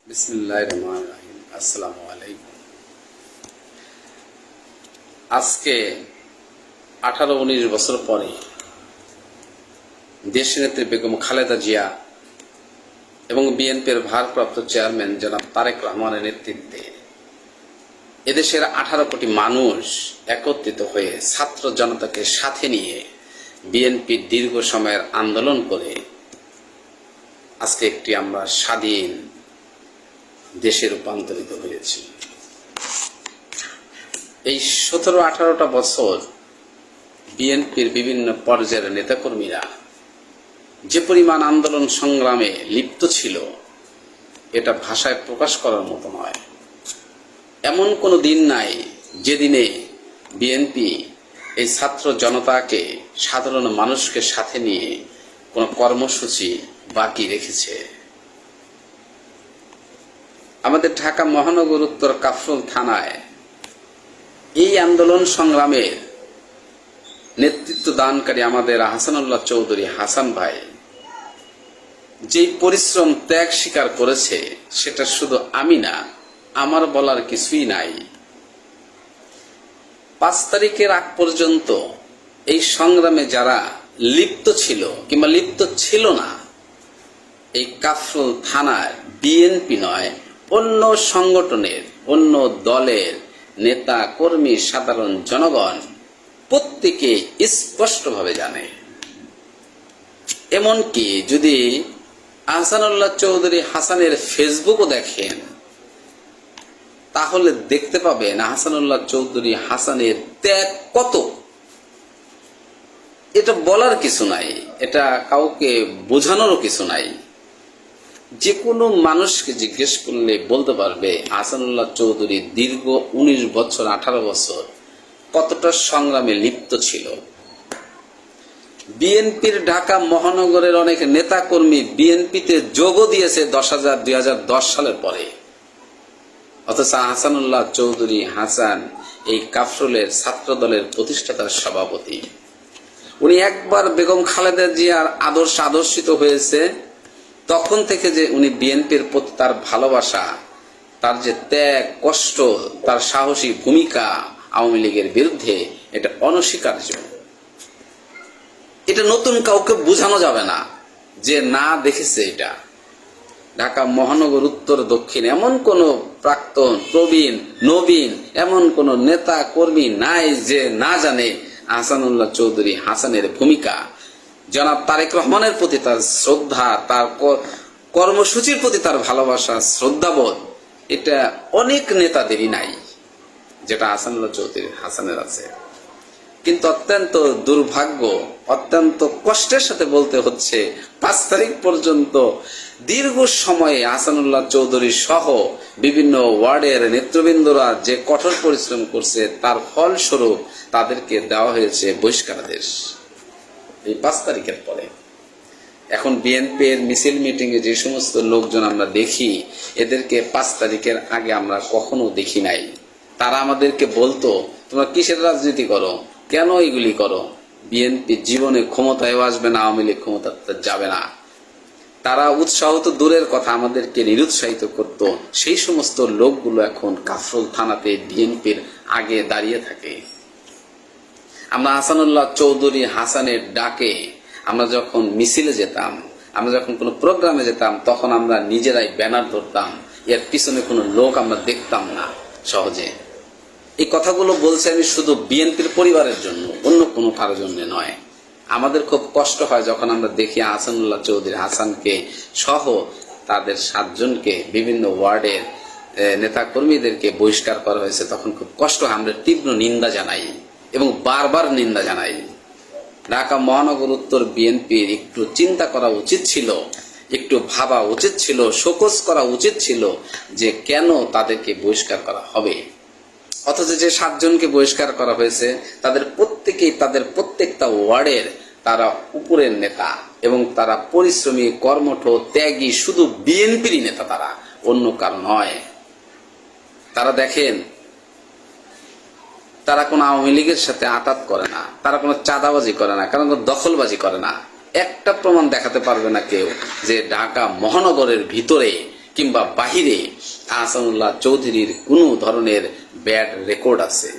বিসমিল্লাহির রহমানির রহিম। আসসালামু আলাইকুম। আজকে 18-19 বছর পরে দেশনেত্রী বেগম খালেদা জিয়া এবং বিএনপির ভারপ্রাপ্ত চেয়ারম্যান জনাব তারেক রহমানের নেতৃত্বে এদেশের 18 কোটি মানুষ একত্রিত হয়ে ছাত্র জনতাকে সাথে নিয়ে বিএনপি দীর্ঘ সময়ের আন্দোলন করে আজকে একটি আমরা স্বাধীন দেশে রূপান্তরিত হয়েছি। এই 17-18টা বছর বিএনপির বিভিন্ন পর্যায়ের নেতাকর্মীরা যে পরিমাণ আন্দোলন সংগ্রামে লিপ্ত ছিল এটা ভাষায় প্রকাশ করার মতো নয়। এমন কোনো দিন নাই যেদিনে বিএনপি এই ছাত্র জনতাকে, সাধারণ মানুষকে সাথে নিয়ে কোনো কর্মসূচি বাকি রেখেছে। আমাদের ঢাকা মহানগর উত্তর কাফরুল থানায় এই আন্দোলন সংগ্রামের নেতৃত্ব দানকারী আমাদের আহসানুল্লাহ চৌধুরী হাসান ভাই যে পরিশ্রম ত্যাগ স্বীকার করেছে সেটা শুধু আমি না, আমার বলার কিছুই নাই। 5 তারিখের আগ পর্যন্ত এই সংগ্রামে যারা লিপ্ত ছিল কিংবা লিপ্ত ছিল না, এই কাফরুল থানার বিএনপি নয়, অন্য সংগঠনের, অন্য দলের নেতা কর্মী, সাধারণ জনগণ প্রত্যেকে স্পষ্টভাবে জানে। এমনকি যদি আহসানুল্লাহ চৌধুরী হাসানের ফেসবুকও দেখেন তাহলে দেখতে পাবেন আহসানুল্লাহ চৌধুরী হাসানের ত্যাগ কত। এটা বলার কিছু নাই, এটা কাউকে বোঝানোরও কিছু নাই। যে কোনো মানুষকে জিজ্ঞেস করলে বলতে পারবে আহসানুল্লাহ চৌধুরী দীর্ঘ 19 বছর 18 বছর কতটা সংগ্রামে লিপ্ত ছিল। বিএনপির ঢাকা মহানগরের অনেক নেতা কর্মী বিএনপিতে যোগও দিয়েছে 2010 সালের পরে, অথচ আহসানুল্লাহ চৌধুরী হাসান এই কাফরুলের ছাত্র দলের প্রতিষ্ঠাতার সভাপতি। উনি একবার বেগম খালেদা জিয়ার আদর্শিত হয়েছে, তখন থেকে যে উনি বিএনপির প্রতি তার ভালোবাসা, তার যে ত্যাগ কষ্ট, তার সাহসী ভূমিকা আওয়ামী লীগের বিরুদ্ধে, এটা অনস্বীকার্য। এটা নতুন কাউকে বোঝানো যাবে না যে না দেখেছে। এটা ঢাকা মহানগর উত্তর দক্ষিণ এমন কোন প্রাক্তন, প্রবীণ, নবীন এমন কোন নেতা কর্মী নাই যে না জানে আহসানুল্লাহ চৌধুরী হাসানের ভূমিকা, জনাব তারেক রহমানের প্রতি তার শ্রদ্ধা, তার কর্মসূচির প্রতি তার ভালোবাসা, শ্রদ্ধাবোধ, এটা অনেক নেতাদেরই নাই যেটা আহসানুল্লাহ চৌধুরী হাসানের আছে। কিন্তু অত্যন্ত দুর্ভাগ্য, অত্যন্ত কষ্টের সাথে বলতে হচ্ছে 5 তারিখ পর্যন্ত দীর্ঘ সময়ে আহসানুল্লাহ চৌধুরী সহ বিভিন্ন ওয়ার্ডের নেতৃবৃন্দরা যে কঠোর পরিশ্রম করছে তার ফলস্বরূপ তাদেরকে দেওয়া হয়েছে বহিষ্কারাদেশ এই 5 তারিখের পরে। এখন বিএনপির মিছিল মিটিং এ যে সমস্ত লোকজন আমরা দেখি, এদেরকে 5 তারিখের আগে আমরা কখনো দেখি নাই। তারা আমাদেরকে বলতো তোমরা কিসের রাজনীতি করো, কেন এগুলি করো? বিএনপি জীবনে ক্ষমতায় আসবে না, আওয়ামী লীগ ক্ষমতাতে যাবে না। তারা উৎসাহ তো দূরের কথা, আমাদেরকে নিরুৎসাহিত করত। সেই সমস্ত লোকগুলো এখন কাফরুল থানাতে বিএনপির আগে দাঁড়িয়ে থাকে। আমরা আহসানুল্লাহ চৌধুরী হাসানের ডাকে আমরা যখন মিছিলে যেতাম, আমরা যখন কোনো প্রোগ্রামে যেতাম, তখন আমরা নিজেরাই ব্যানার ধরতাম, এর পিছনে কোনো লোক আমরা দেখতাম না সহজে। এই কথাগুলো বলছি আমি শুধু বিএনপির পরিবারের জন্য, অন্য কোনো কারোর জন্য নয়। আমাদের খুব কষ্ট হয় যখন আমরা দেখি আহসানুল্লাহ চৌধুরী হাসানকে সহ তাদের 7 জনকে বিভিন্ন ওয়ার্ডের নেতা কর্মীদেরকে বহিষ্কার করা হয়েছে, তখন খুব কষ্ট হয়। আমরা তীব্র নিন্দা জানাই এবং বারবার নিন্দা জানাই। ঢাকা মহানগর উত্তর বিএনপির একটু চিন্তা করা উচিত ছিল, একটু ভাবা উচিত ছিল, শোকজ করা উচিত ছিল যে কেন তাদেরকে বহিষ্কার করা হবে। অথচ যে 7 জনকে বহিষ্কার করা হয়েছে তাদের প্রত্যেকেই তাদের প্রত্যেকটা ওয়ার্ডের তারা উপরের নেতা এবং তারা পরিশ্রমী, কর্মঠ, ত্যাগী, শুধু বিএনপিরই নেতা, তারা অন্য কারো নয়। তারা দেখেন, তারা কোনো আওয়ামী লীগের সাথে আঁতাত করে না, তারা কোনো চাঁদাবাজি করে না, কারণ দখলবাজি করে না। একটা প্রমাণ দেখাতে পারবে না কেউ যে ঢাকা মহানগরের ভিতরে কিংবা বাহিরে আহসানুল্লাহ চৌধুরীর কোনো ধরনের ব্যাড রেকর্ড আছে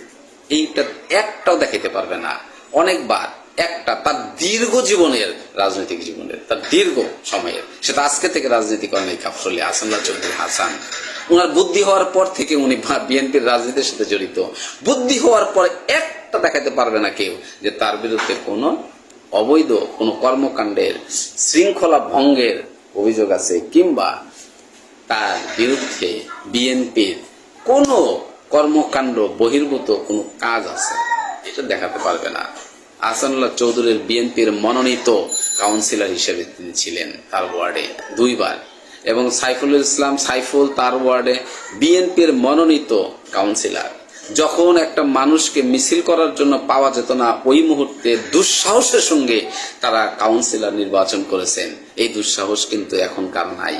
এইটা একটাও দেখাইতে পারবে না। অনেকবার একটা তার দীর্ঘ জীবনের রাজনৈতিক জীবনের তার দীর্ঘ সময়ের, সেটা আজকে থেকে রাজনীতি করেন এই কাফরুল আহসানুল্লাহ চৌধুরী হাসান। ওনার বুদ্ধি হওয়ার পর থেকে উনি বিএনপির রাজনীতির সাথে জড়িত। বুদ্ধি হওয়ার পর একটা দেখাতে পারবে না কেউ যে তার বিরুদ্ধে কোনো অবৈধ কোনো কর্মকাণ্ডের শৃঙ্খলা ভঙ্গের অভিযোগ আছে কিংবা তার বিরুদ্ধে বিএনপির কোনো কর্মকাণ্ড বহির্ভূত কোনো কাজ আছে, এটা দেখাতে পারবে না। আহসানুল্লাহ চৌধুরীর বিএনপির মনোনীত কাউন্সিলর হিসেবে তিনি ছিলেন তার ওয়ার্ডে 2 বার, এবং সাইফুল ইসলাম সাইফুল তার ওয়ার্ডে বিএনপির মনোনীত কাউন্সিলর। যখন একটা মানুষকে মিছিল করার জন্য পাওয়া যেত না, ওই মুহূর্তে দুঃসাহসের সঙ্গে তারা কাউন্সিলর নির্বাচন করেছেন। এই দুঃসাহস কিন্তু এখনকার নাই।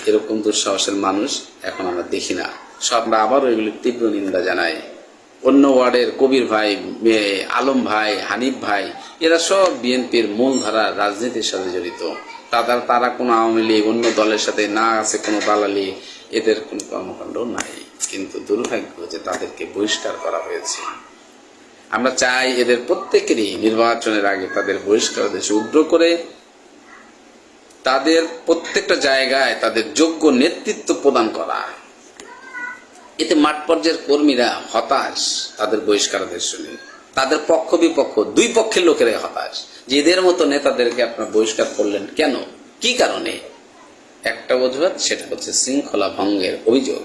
এরকম দুঃসাহসের মানুষ এখন আমরা দেখি না। সব আমরা আবারও এগুলির তীব্র নিন্দা জানাই। অন্য ওয়ার্ডের কবির ভাই, আলম ভাই, হানিফ ভাই, এরা সব বিএনপির মূলধারা রাজনীতির সাথে জড়িত। তারা কোনো আওয়ামী লীগ অন্য দলের সাথে না আছে, কোনো দালালি, এদের কোনো কর্মকাণ্ড নাই। কিন্তু দুর্ভাগ্য যে তাদেরকে বহিষ্কার করা হয়েছে। আমরা চাই এদের প্রত্যেকেরই নির্বাচনের আগে তাদের বহিষ্কার দেশে উদ্র করে তাদের প্রত্যেকটা জায়গায় তাদের যোগ্য নেতৃত্ব প্রদান করা। এতে মাঠ পর্যায়ের কর্মীরা হতাশ তাদের বহিষ্কারের শুনে, তাদের পক্ষ বিপক্ষ 2 পক্ষের লোকেরাই হতাশ যে এদের মতো নেতাদেরকে আপনারা বহিষ্কার করলেন কেন, কি কারণে? একটা অজুহাত, সেটা হচ্ছে শৃঙ্খলা ভঙ্গের অভিযোগ।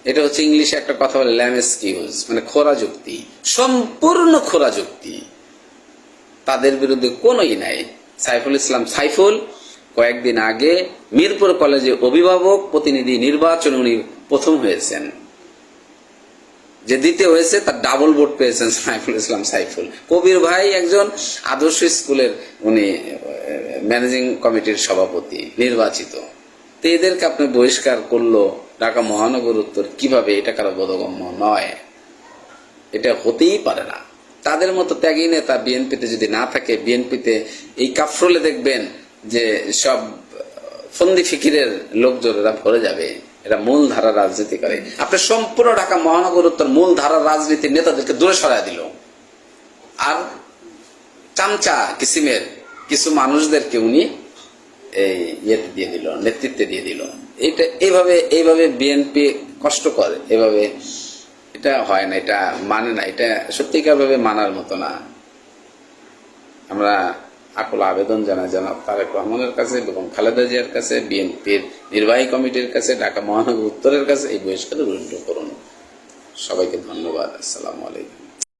এটা হচ্ছে ইংলিশে একটা কথা বলে ল্যাম এক্সকিউজ, মানে খোরা যুক্তি, সম্পূর্ণ খোরা যুক্তি। তাদের বিরুদ্ধে কোনোই নাই। সাইফুল ইসলাম সাইফুল কয়েকদিন আগে মিরপুর কলেজে অভিভাবক প্রতিনিধি নির্বাচনে উনি প্রথম হয়েছেন, যে দ্বিতীয় হয়েছে তার ডাবল ভোট পেয়েছেন সাইফুল ইসলাম সাইফুল। কবির ভাই একজন আদর্শ স্কুলের উনি ম্যানেজিং কমিটির সভাপতি নির্বাচিত। তো এদেরকে আপনি বহিষ্কার করলো ঢাকা মহানগর উত্তর কিভাবে? এটা কারো বোধগম্য নয়, এটা হতেই পারে না। তাদের মতো ত্যাগী নেতা বিএনপিতে যদি না থাকে, বিএনপিতে এই কাফরুলে দেখবেন যে সব ফন্দি ফিকিরের লোকজনেরা ভরে যাবে। এরা মূল ধারা রাজনীতি করে। আপনি সম্পূর্ণ ঢাকা মহানগর উত্তর মূল ধারা রাজনীতির নেতাদেরকে দূরে সরাই দিল, আর চামচা কিসিমের কিছু মানুষদেরকে উনি ইয়েতে দিয়ে দিল, নেতৃত্বে দিয়ে দিল। এটা এইভাবে বিএনপি কষ্ট করে, এভাবে এটা হয় না, এটা মানে না, এটা সত্যিকার ভাবে মানার মতো না। আমরা আকুল আবেদন জানাই জনাব তারেক রহমানের কাছে এবং খালেদা জিয়ার কাছে, বিএনপির নির্বাহী কমিটির কাছে, ঢাকা মহানগর উত্তরের কাছে এই বহিষ্কার রুদ্ধ করুন। সবাইকে ধন্যবাদ। আসসালামু আলাইকুম।